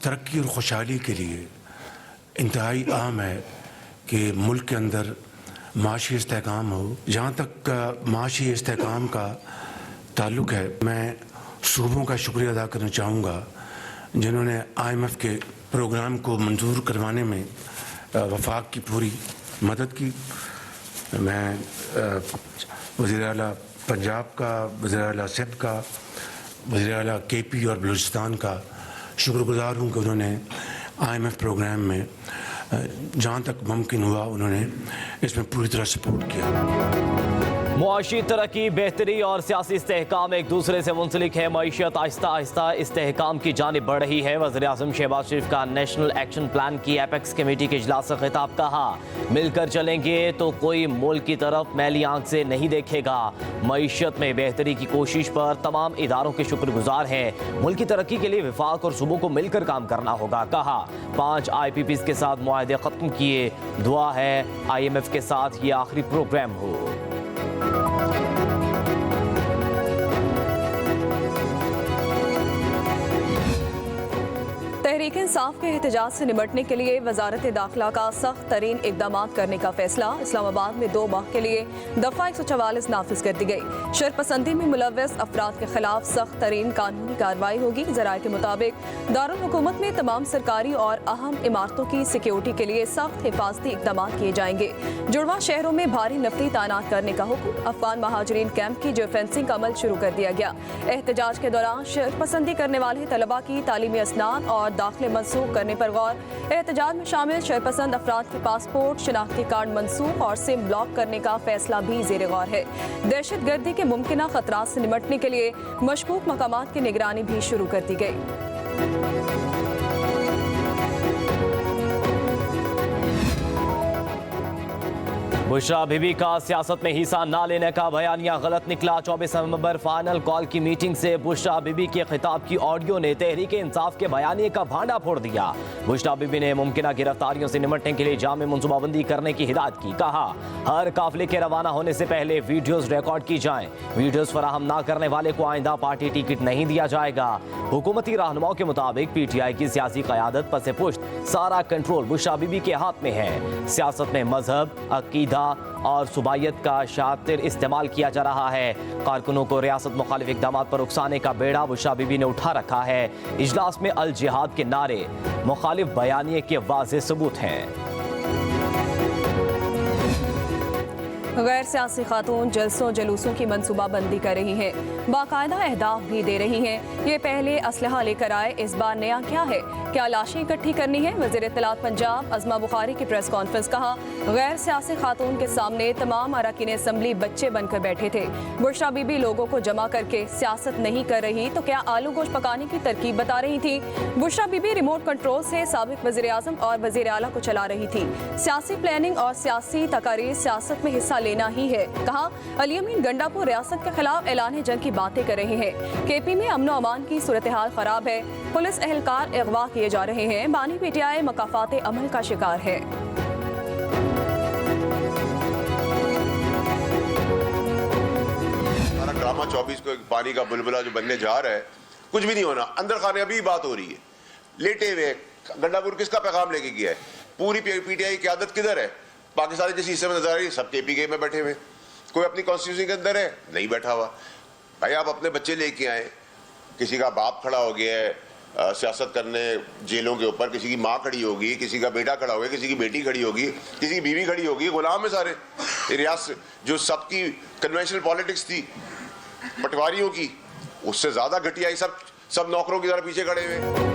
तरक्की और खुशहाली के लिए इंतहाई अहम है कि मुल्क के अंदर माशी इस्तेहकाम हो। जहाँ तक माशी इस्तेहकाम का ताल्लुक़ है, मैं सूबों का शुक्रिया अदा करना चाहूँगा जिन्होंने IMF के प्रोग्राम को मंजूर करवाने में वफाक की पूरी मदद की। मैं वज़ीर आला पंजाब का, वज़ीर आला सिंध का, वज़ीर आला KP और बलूचिस्तान का शुक्रगुज़ार हूँ कि उन्होंने IMF प्रोग्राम में जहाँ तक मुमकिन हुआ उन्होंने इसमें पूरी तरह सपोर्ट किया। मुआशी तरक्की, बेहतरी और सियासी इस्तेहकाम एक दूसरे से मुंसलिक है। मईशत आहिस्ता आहिस्ता इस्तेहकाम की जानिब बढ़ रही है। वज़ीर-ए-आज़म शहबाज शरीफ का नेशनल एक्शन प्लान की एपेक्स कमेटी के इजलास से खिताब, कहा मिलकर चलेंगे तो कोई मुल्क की तरफ मैली आंख से नहीं देखेगा। मईशत में बेहतरी की कोशिश पर तमाम इदारों के शुक्रगुजार हैं। मुल्क की तरक्की के लिए वफाक और सूबों को मिलकर काम करना होगा। कहा 5 IPPs के साथ मुआहदे ख़त्म किए। दुआ है IMF के साथ ये आखिरी प्रोग्राम हो। तहरीक इंसाफ के एहतजाज से निपटने के लिए वजारत दाखिला का सख्त तरीन इकदाम करने का फैसला। इस्लामाबाद में 2 माह के लिए दफ़ा 144 नाफिज कर दी गई। शरपसंदी में मुलव्वस अफराद के खिलाफ सख्त तरीन कानूनी कार्रवाई होगी। ज़राए के मुताबिक दारुल हुकूमत में तमाम सरकारी और अहम इमारतों की सिक्योरिटी के लिए सख्त हिफाजती इकदाम किए जाएंगे। जुड़वा शहरों में भारी नफरी तैनात करने का हुक्म। अफगान महाजरीन कैंप की जो फेंसिंग का अमल शुरू कर दिया गया। एहतजाज के दौरान शरपसंदी करने वाले तलबा की तालीमी असनाद और दाखिले मनसूख करने पर गौर। एहतजाज में शामिल शरपसंद अफराद के पासपोर्ट, शनाख्ती कार्ड मनसूख और सिम ब्लॉक करने का फैसला भी ज़ेर गौर है। दहशत गर्दी के मुमकिन खतरात से निपटने के लिए मशकूक मकामात की निगरानी भी शुरू कर दी गई। बुशरा बीबी का सियासत में हिस्सा न लेने का बयानिया गलत निकला। 24 नवंबर फाइनल कॉल की मीटिंग से बुशरा बीबी के खिताब की ऑडियो ने तहरीक इंसाफ के बयानिए का भांडा फोड़ दिया। बुशरा बीबी ने मुमकिन गिरफ्तारियों से निपटने के लिए जामे मनसूबाबंदी करने की हिदायत की। कहा हर काफिले के रवाना होने से पहले वीडियोस रिकॉर्ड की जाएं। वीडियोस फराहम न करने वाले को आइंदा पार्टी टिकट नहीं दिया जाएगा। हुकूमती रहनुमाओं के मुताबिक PTI की सियासी क़यादत पसे पुश्त सारा कंट्रोल बुशरा बीबी के हाथ में है। सियासत में मजहब, अकीदा और सुबाइयत का शातिर इस्तेमाल किया जा रहा है। कारकुनों को रियासत मुखालिफ इक़दामात पर उकसाने का बेड़ा बुशरा बीबी ने उठा रखा है। इजलास में अल जिहाद के नारे मुखालिफ बयानिए के वाज़ेह सबूत हैं। गैर सियासी खातून जलसों जलूसों की मनसूबाबंदी कर रही हैं, बाकायदा अहदाफ भी दे रही हैं। ये पहले असलहा लेकर आए, इस बार नया क्या है? क्या लाशें इकट्ठी करनी है? वज़ीर इत्तलात पंजाब अज़मा बुखारी की प्रेस कॉन्फ्रेंस। कहा गैर सियासी खातून के सामने तमाम अरकान असम्बली बच्चे बनकर बैठे थे। बुशरा बीबी लोगों को जमा करके सियासत नहीं कर रही तो क्या आलू गोश्त पकाने की तरकीब बता रही थी? बुशरा बीबी रिमोट कंट्रोल से साबिक वज़ीर आज़म और वज़ीर आला को चला रही थी। सियासी प्लानिंग और सियासी तकारीर सियासत में हिस्सा लेना ही है। कहा अली अमीन गंडापुर रियासत के खिलाफ ऐलान जंग की बातें कर रहे हैं। KP में अमनो अमान की सूरत हाल खराब है। पुलिस एहलकार अगवा किए जा रहे हैं। बानी PTI मकाफात अमल का शिकार है। ड्रामा 24 को पानी का बुलबुला जो बनने जा रहा है, कुछ भी नहीं होना। अंदर खाने अभी बात हो रही है, लेटे हुए गंडापुर किसका पैगाम लेके गया है? पूरी PTI की आदत किधर है? पाकिस्तान जिस हिस्से में नजर आ रही है सब KPK में बैठे हुए। कोई अपनी कॉन्स्टिट्यूंसी के अंदर है नहीं बैठा हुआ। भाई आप अपने बच्चे लेके आए, किसी का बाप खड़ा हो गया है सियासत करने जेलों के ऊपर, किसी की माँ खड़ी होगी, किसी का बेटा खड़ा होगा, किसी की बेटी खड़ी होगी, किसी की बीवी खड़ी होगी। गुलाम है सारे रियासत। जो सबकी कन्वेंशनल पॉलिटिक्स थी पटवारियों की, उससे ज्यादा घटिया सब नौकरों की तरह पीछे खड़े हुए।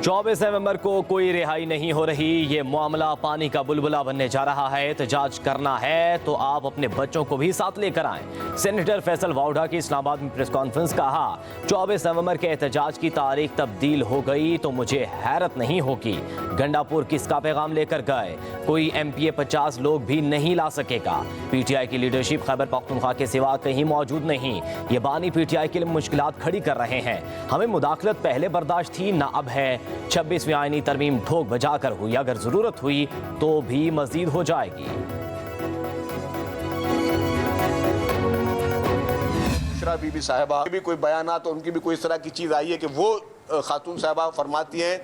24 नवंबर को कोई रिहाई नहीं हो रही। ये मामला पानी का बुलबुला बनने जा रहा है। एहतजाज करना है तो आप अपने बच्चों को भी साथ लेकर आएं। सेनेटर फैसल वाउडा की इस्लामाबाद में प्रेस कॉन्फ्रेंस। कहा 24 नवंबर के एहतजाज की तारीख तब्दील हो गई तो मुझे हैरत नहीं होगी। गंडापुर किसका पैगाम लेकर गए? कोई MPA 50 लोग भी नहीं ला सकेगा। PTI की लीडरशिप खैबर पख्तूनख्वा के सिवा कहीं मौजूद नहीं। ये बानी PTI के लिए मुश्किलात खड़ी कर रहे हैं। हमें मुदाखलत पहले बर्दाश्त थी, ना अब है। 26वीं आईनी तरमीम ठोक बजाकर हुई, अगर जरूरत हुई तो भी मजीद हो जाएगी। बुशरा बीबी साहिबा भी कोई बयानात और उनकी भी कोई इस तरह की चीज आई है कि वो खातून साहबा फरमाती हैं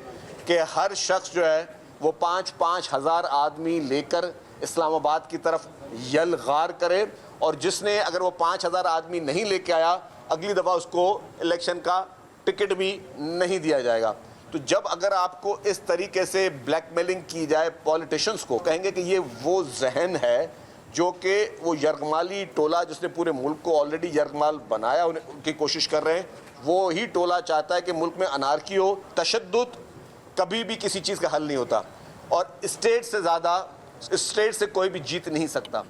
कि हर शख्स जो है वो 5-5 हज़ार आदमी लेकर इस्लामाबाद की तरफ यलगार करे, और जिसने अगर वो 5 हज़ार आदमी नहीं लेके आया अगली दफ़ा उसको इलेक्शन का टिकट भी नहीं दिया जाएगा। तो जब अगर आपको इस तरीके से ब्लैकमेलिंग की जाए पॉलिटिशियंस को, कहेंगे कि ये वो जहन है जो कि वो यरगमाली टोला जिसने पूरे मुल्क को ऑलरेडी यरगमाल बनाया उनकी कोशिश कर रहे हैं, वो ही टोला चाहता है कि मुल्क में अनारकी हो। तशद्दुद कभी भी किसी चीज़ का हल नहीं होता, और स्टेट से ज़्यादा स्टेट से कोई भी जीत नहीं सकता।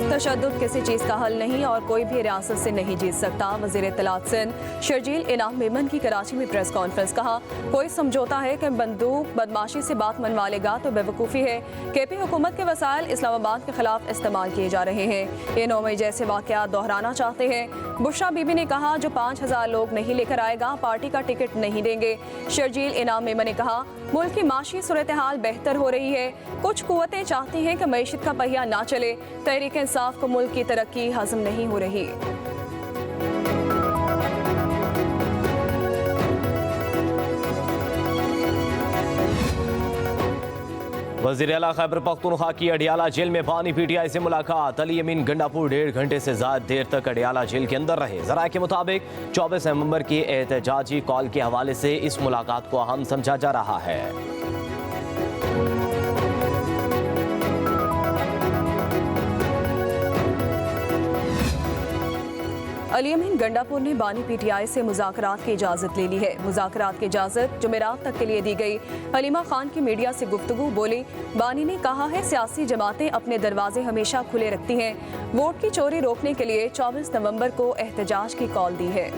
तशद्दुद किसी चीज़ का हल नहीं और कोई भी रियासत से नहीं जीत सकता। वज़ीर इत्तलात सिंध शर्जील इनाम मेमन की कराची में प्रेस कॉन्फ्रेंस। कहा, कोई समझौता है कि बंदूक बदमाशी से बात मनवा लेगा तो बेवकूफ़ी है। KP हुकूमत के वसाइल इस्लामाबाद के खिलाफ इस्तेमाल किए जा रहे हैं। ये 9 मई जैसे वाक़यात दोहराना चाहते हैं। बुशरा बीबी ने कहा, जो 5,000 लोग नहीं लेकर आएगा पार्टी का टिकट नहीं देंगे। शर्जील इनाम मेमन ने कहा, मुल्क की माशी सूरत हाल बेहतर हो रही है। कुछ कुव्वतें चाहती हैं कि मईशत का पहिया ना चले। तहरीक इंसाफ को मुल्क की तरक्की हजम नहीं हो रही। वज़ीर आला खैबर पख्तूनख्वा की अडियाला जेल में बानी PTI से मुलाकात। अली अमीन गंडापुर 1.5 घंटे से ज़्यादा देर तक अडियाला जेल के अंदर रहे। ज़राए के मुताबिक 24 नवंबर की एहतजाजी कॉल के हवाले से इस मुलाकात को अहम समझा जा रहा है। अली अमीन गंडापुर ने बानी PTI से मुज़ाकरात की इजाज़त ले ली है। मुज़ाकरात की इजाज़त जुमेरात तक के लिए दी गई। हलीमा खान की मीडिया से गुफ्तगू बोली, बानी ने कहा है सियासी जमातें अपने दरवाजे हमेशा खुले रखती हैं। वोट की चोरी रोकने के लिए 24 नवंबर को एहतजाज की कॉल दी है।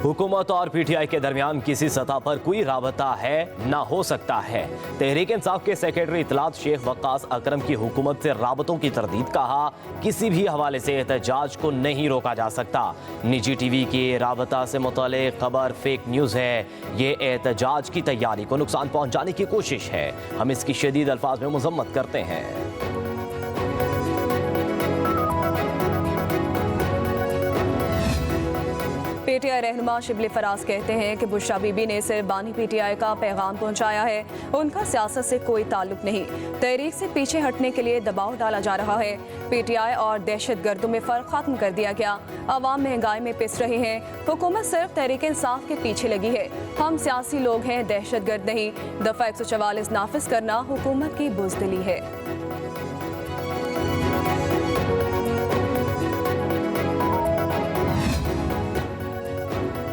हुकूमत और PTI के दरमियान किसी सतह पर कोई राबता है ना हो सकता है। तहरीक इंसाफ के सेक्रेटरी इत्तलात शेख वक्कास अकरम की हुकूमत से राबतों की तरदीद। कहा, किसी भी हवाले से एहतजाज को नहीं रोका जा सकता। निजी TV के राबता से मुताल्लिक़ खबर फेक न्यूज़ है। ये एहतजाज की तैयारी को नुकसान पहुँचाने की कोशिश है। हम इसकी शदीद अल्फाज में मज़म्मत करते हैं। PTI रहनुमा शिबली फराज कहते हैं कि बुशरा बीबी ने सिर्फ बानी PTI का पैगाम पहुंचाया है, उनका सियासत से कोई ताल्लुक नहीं। तहरीक से पीछे हटने के लिए दबाव डाला जा रहा है। PTI और दहशतगर्दों में फ़र्क खत्म कर दिया गया। अवाम महंगाई में पिस रहे हैं। हुकूमत सिर्फ तहरीक इंसाफ के पीछे लगी है। हम सियासी लोग हैं, दहशतगर्द नहीं। दफ़ा 144 नाफिज करना हुकूमत की बुज़दिली है।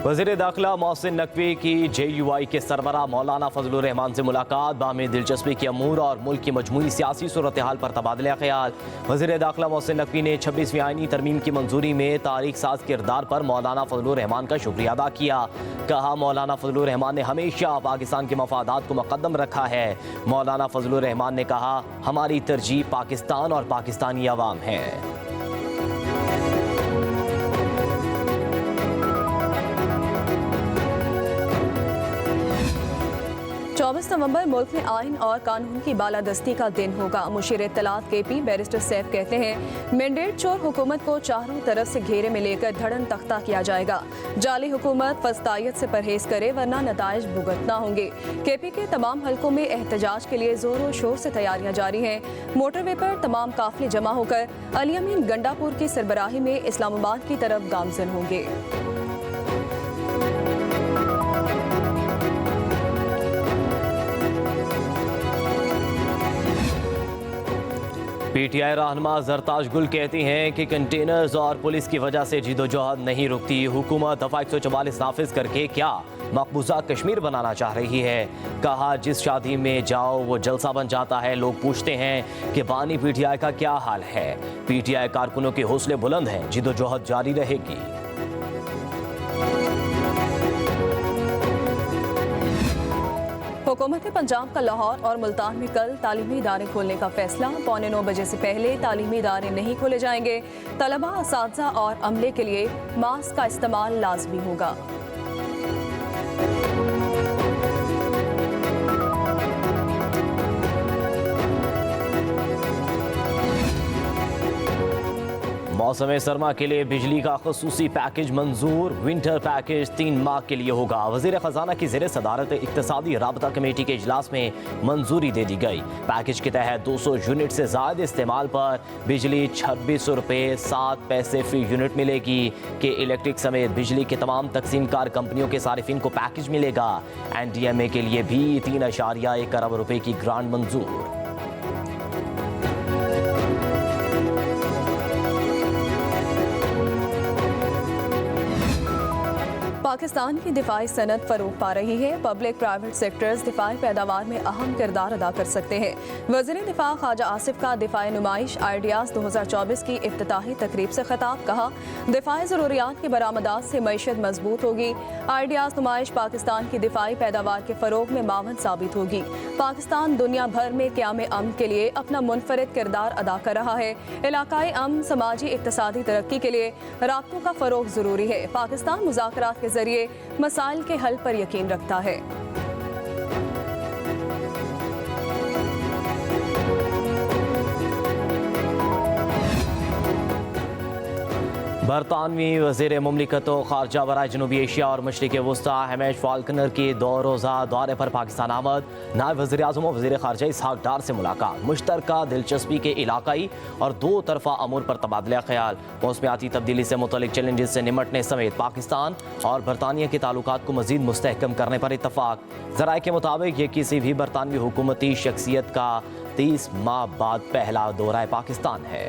वज़ीर दाखिला मोहसिन नकवी की JUI के सरबराह मौलाना फजलुर रहमान से मुलाकात। बाहमी दिलचस्पी के अमूर और मुल्क की मजमूई सियासी सूरत हाल पर तबादला ख्याल। वज़ीर दाखिला मोहसिन नकवी ने 26वीं आईनी तरमीम की मंजूरी में तारीख साज किरदार पर मौलाना फजलुर रहमान का शुक्रिया अदा किया। कहा, मौलाना फजलुर रहमान ने हमेशा पाकिस्तान के मफादात को मुकद्दम रखा है। मौलाना फजलुर रहमान ने कहा, हमारी तरजीह पाकिस्तान और पाकिस्तानी अवाम है। 24 नवंबर मुल्क में आइन और कानून की बालादस्ती का दिन होगा। मुशीर इत्तलात KP बैरिस्टर सैफ कहते हैं, मैंडेट चोर हुकूमत को चारों तरफ से घेरे में लेकर धड़न तख्ता किया जाएगा। जाली हुकूमत फस्तायत से परहेज करे वरना नताइज भुगतना होंगे। KP के तमाम हलकों में एहतजाज के लिए जोरों शोर से तैयारियां जारी हैं। मोटरवे पर तमाम काफिले जमा होकर अली अमीन गंडापुर की सरबराही में इस्लामाबाद की तरफ गामजन होंगे। PTI रहनुमा जरताज गुल कहती हैं कि कंटेनर्स और पुलिस की वजह से जिदोजहद नहीं रुकती। हुकूमत दफ़ा 144 नाफिज करके क्या मकबूजा कश्मीर बनाना चाह रही है। कहा, जिस शादी में जाओ वो जलसा बन जाता है। लोग पूछते हैं कि बानी PTI का क्या हाल है। PTI कारकुनों के हौसले बुलंद हैं, जिदोजहद जारी रहेगी। हुकूमत पंजाब का लाहौर और मुल्तान में कल तालीमी इदारे खोलने का फैसला। 8:45 बजे से पहले तालीमी इदारे नहीं खोले जाएंगे। तलबा, असातिज़ा और अमले के लिए मास्क का इस्तेमाल लाजमी होगा। मौसम सरमा के लिए बिजली का खसूसी पैकेज मंजूर। विंटर पैकेज 3 माह के लिए होगा। वजीर खजाना की ज़ेर सदारत इक्तसादी राबता कमेटी के इजलास में मंजूरी दे दी गई। पैकेज के तहत 200 यूनिट से ज़्यादा इस्तेमाल पर बिजली 26 रुपये 7 पैसे फी यूनिट मिलेगी। कि इलेक्ट्रिक समेत बिजली के तमाम तकसीमकार कंपनियों के सारिफिन को पैकेज मिलेगा। NDMA के लिए भी 3.1 अरब रुपए की ग्रांट मंजूर। पाकिस्तान की दिफाई सनत फरोग पा रही है। पब्लिक प्राइवेट सेक्टर्स दिफाई पैदावार में अहम किरदार अदा कर सकते हैं। वज़ीर दिफा ख्वाजा आसिफ का दिफाई नुमाइश आइडियाज़ 2024 की इफ्तिताही तकरीब से खिताब। कहा, दिफाई ज़रूरियात की बरामदात से मईशत मजबूत होगी। आइडियाज़ नुमाइश पाकिस्तान की दिफाई पैदावार के फ़रोग में मावन साबित होगी। पाकिस्तान दुनिया भर में क़याम अमन के लिए अपना मुनफरिद किरदार अदा कर रहा है। इलाकाई अमन, समाजी इक़्तिसादी तरक्की के लिए राब्तों का फ़रोग ज़रूरी है। पाकिस्तान मुज़ाकरात के जरिए मसाइल के हल पर यकीन रखता है। बरतानवी वज़ीर मुमलिकत ख़ारजा बराए जनूबी एशिया और मशरिक़ वस्ता हमेश फाल्कनर के 2 रोज़ा दौरे पर पाकिस्तान आमद। नायब वज़ीर आज़म और वज़ीर ख़ारजा इसहाक डार से मुलाकात। मुश्तरका दिलचस्पी के इलाकाई और 2 तरफ़ा अमूर पर तबादला ख्याल। मौसमियाती तब्दीली से मुतल्लिक़ चैलेंजेस से निमटने समेत पाकिस्तान और बरतानिया के ताल्लुकात को मज़ीद मुस्तहकम करने पर इत्तफ़ाक़। ज़राए के मुताबिक ये किसी भी बरतानवी हुकूमती शख्सियत का 30 माह बाद पहला दौरा पाकिस्तान है।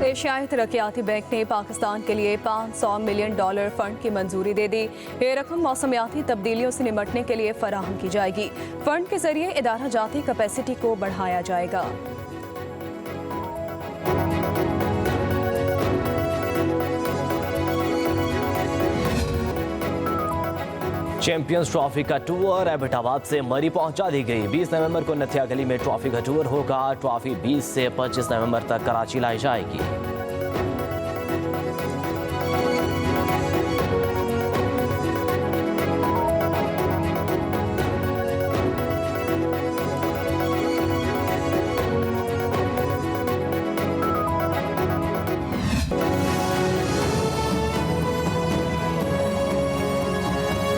एशियाई तरक्याती बैंक ने पाकिस्तान के लिए $500 मिलियन फ़ंड की मंजूरी दे दी। ये रकम मौसमियाती तब्दीलियों से निमटने के लिए फराहम की जाएगी। फंड के जरिए इदारा जाती कैपेसिटी को बढ़ाया जाएगा। चैंपियंस ट्रॉफी का टूर एबटाबाद से मरी पहुंचा दी गई। 20 नवंबर को नथिया गली में ट्रॉफी का टूर होगा। ट्रॉफी 20 से 25 नवंबर तक कराची लाई जाएगी।